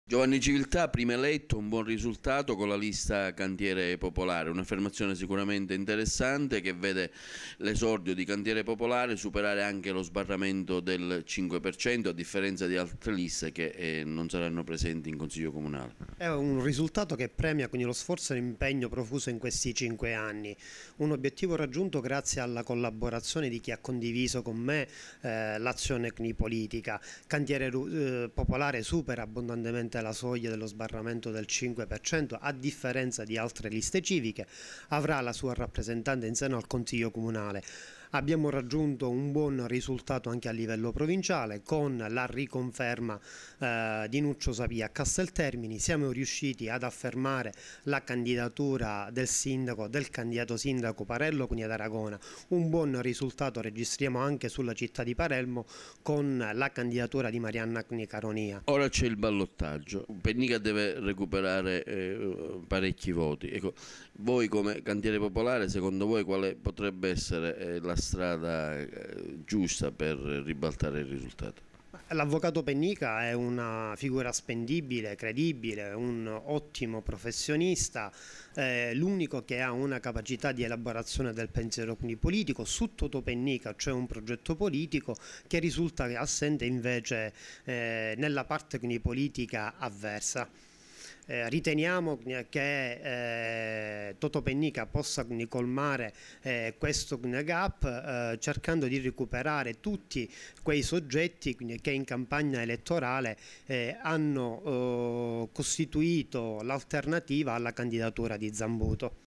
Giovanni Civiltà, prima eletto, un buon risultato con la lista Cantiere Popolare, un'affermazione sicuramente interessante che vede l'esordio di Cantiere Popolare superare anche lo sbarramento del 5%, a differenza di altre liste che non saranno presenti in Consiglio Comunale. È un risultato che premia quindi lo sforzo e l'impegno profuso in questi 5 anni, un obiettivo raggiunto grazie alla collaborazione di chi ha condiviso con me l'azione politica. Cantiere Popolare supera abbondantemente la soglia dello sbarramento del 5%, a differenza di altre liste civiche, avrà la sua rappresentante in seno al Consiglio Comunale. Abbiamo raggiunto un buon risultato anche a livello provinciale con la riconferma di Nuccio Sapia a Casteltermini. Siamo riusciti ad affermare la candidatura del candidato sindaco Parello, quindi ad Aragona. Un buon risultato registriamo anche sulla città di Palermo con la candidatura di Marianna Caronia. Ora c'è il ballottaggio, Pennica deve recuperare parecchi voti. Ecco, voi come Cantiere Popolare, secondo voi quale potrebbe essere la strada giusta per ribaltare il risultato? L'avvocato Pennica è una figura spendibile, credibile, un ottimo professionista, l'unico che ha una capacità di elaborazione del pensiero politico. Su Toto Pennica c'è un progetto politico che risulta assente invece nella parte politica avversa. Riteniamo che Toto Pennica possa colmare questo gap cercando di recuperare tutti quei soggetti che in campagna elettorale hanno costituito l'alternativa alla candidatura di Zambuto.